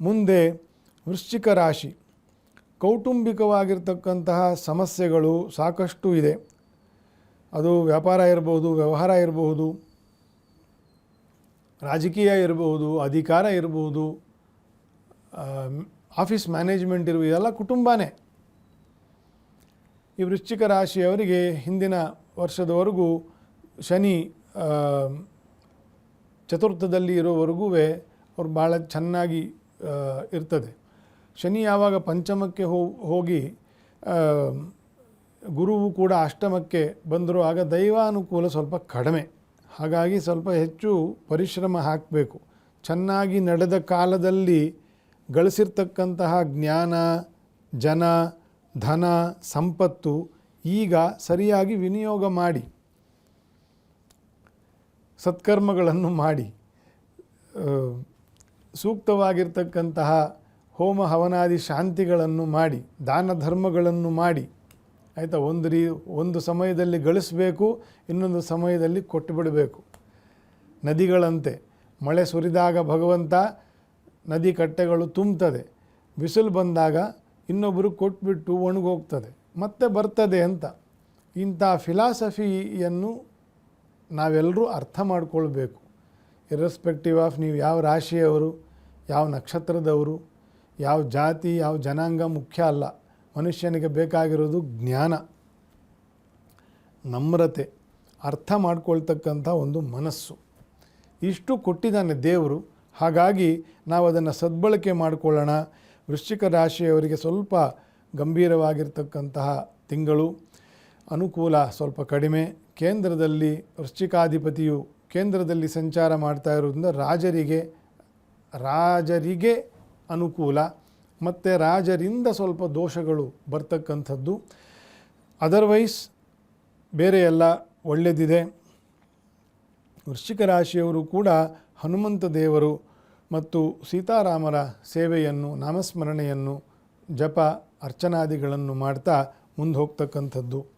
ಮುಂದೆ ವೃಶ್ಚಿಕ ರಾಶಿ, ಕೌಟುಂಬಿಕವಾಗಿರ್ತಕ್ಕಂತಹ ಸಮಸ್ಯೆಗಳು ಸಾಕಷ್ಟು ಇದೆ. ಅದು ವ್ಯಾಪಾರ ಇರಬಹುದು, ವ್ಯವಹಾರ ಇರಬಹುದು, ರಾಜಕೀಯ ಇರಬಹುದು, ಅಧಿಕಾರ ಇರಬಹುದು, ಆಫೀಸ್ ಮ್ಯಾನೇಜ್ಮೆಂಟ್ ಇರಬಹುದು, ಇದೆಲ್ಲ ಕುಟುಂಬನೇ. ಈ ವೃಶ್ಚಿಕ ರಾಶಿಯವರಿಗೆ ಹಿಂದಿನ ವರ್ಷದವರೆಗೂ ಶನಿ ಚತುರ್ಥದಲ್ಲಿ ಇರೋವರೆಗೂ ಅವ್ರು ಭಾಳ ಚೆನ್ನಾಗಿ ಇರ್ತದೆ. ಶನಿ ಯಾವಾಗ ಪಂಚಮಕ್ಕೆ ಹೋಗಿ ಗುರುವು ಕೂಡ ಅಷ್ಟಮಕ್ಕೆ ಬಂದರೂ ಆಗ ದೈವಾನುಕೂಲ ಸ್ವಲ್ಪ ಕಡಿಮೆ. ಹಾಗಾಗಿ ಸ್ವಲ್ಪ ಹೆಚ್ಚು ಪರಿಶ್ರಮ ಹಾಕಬೇಕು. ಚೆನ್ನಾಗಿ ನಡೆದ ಕಾಲದಲ್ಲಿ ಗಳಿಸಿರ್ತಕ್ಕಂತಹ ಜ್ಞಾನ, ಜನ, ಧನ, ಸಂಪತ್ತು ಈಗ ಸರಿಯಾಗಿ ವಿನಿಯೋಗ ಮಾಡಿ, ಸತ್ಕರ್ಮಗಳನ್ನು ಮಾಡಿ, ಸೂಕ್ತವಾಗಿರ್ತಕ್ಕಂತಹ ಹೋಮ ಹವನಾದಿ ಶಾಂತಿಗಳನ್ನು ಮಾಡಿ, ದಾನ ಧರ್ಮಗಳನ್ನು ಮಾಡಿ, ಆಯಿತಾ. ಒಂದು ಸಮಯದಲ್ಲಿ ಗಳಿಸಬೇಕು, ಇನ್ನೊಂದು ಸಮಯದಲ್ಲಿ ಕೊಟ್ಟು ಬಿಡಬೇಕು. ನದಿಗಳಂತೆ ಮಳೆ ಸುರಿದಾಗ ಭಗವಂತ ನದಿ ಕಟ್ಟೆಗಳು ತುಂಬುತ್ತದೆ, ಬಿಸಿಲು ಬಂದಾಗ ಇನ್ನೊಬ್ಬರು ಕೊಟ್ಬಿಟ್ಟು ಒಣಗೋಗ್ತದೆ, ಮತ್ತೆ ಬರ್ತದೆ ಅಂತ. ಇಂಥ ಫಿಲಾಸಫಿಯನ್ನು ನಾವೆಲ್ಲರೂ ಅರ್ಥ ಮಾಡ್ಕೊಳ್ಬೇಕು. ಇರ್ರೆಸ್ಪೆಕ್ಟಿವ್ ಆಫ್ ನೀವು ಯಾವ ರಾಶಿಯವರು, ಯಾವ ನಕ್ಷತ್ರದವರು, ಯಾವ ಜಾತಿ, ಯಾವ ಜನಾಂಗ ಮುಖ್ಯ ಅಲ್ಲ. ಮನುಷ್ಯನಿಗೆ ಬೇಕಾಗಿರೋದು ಜ್ಞಾನ, ನಮ್ರತೆ, ಅರ್ಥ ಮಾಡ್ಕೊಳ್ತಕ್ಕಂಥ ಒಂದು ಮನಸ್ಸು. ಇಷ್ಟು ಕೊಟ್ಟಿದ್ದಾನೆ ದೇವರು. ಹಾಗಾಗಿ ನಾವು ಅದನ್ನು ಸದ್ಬಳಕೆ ಮಾಡಿಕೊಳ್ಳೋಣ. ವೃಶ್ಚಿಕ ರಾಶಿಯವರಿಗೆ ಸ್ವಲ್ಪ ಗಂಭೀರವಾಗಿರ್ತಕ್ಕಂತಹ ತಿಂಗಳು, ಅನುಕೂಲ ಸ್ವಲ್ಪ ಕಡಿಮೆ. ಕೇಂದ್ರದಲ್ಲಿ ವೃಶ್ಚಿಕಾಧಿಪತಿಯು ಕೇಂದ್ರದಲ್ಲಿ ಸಂಚಾರ ಮಾಡ್ತಾ ಇರೋದ್ರಿಂದ ರಾಜರಿಗೆ ಅನುಕೂಲ, ಮತ್ತು ರಾಜರಿಂದ ಸ್ವಲ್ಪ ದೋಷಗಳು ಬರ್ತಕ್ಕಂಥದ್ದು. ಅದರ್ವೈಸ್ ಬೇರೆ ಎಲ್ಲ ಒಳ್ಳೆಯದಿದೆ. ವೃಶ್ಚಿಕ ರಾಶಿಯವರು ಕೂಡ ಹನುಮಂತ ದೇವರು ಮತ್ತು ಸೀತಾರಾಮರ ಸೇವೆಯನ್ನು, ನಾಮಸ್ಮರಣೆಯನ್ನು, ಜಪ ಅರ್ಚನಾದಿಗಳನ್ನು ಮಾಡ್ತಾ ಮುಂದೆ ಹೋಗ್ತಕ್ಕಂಥದ್ದು.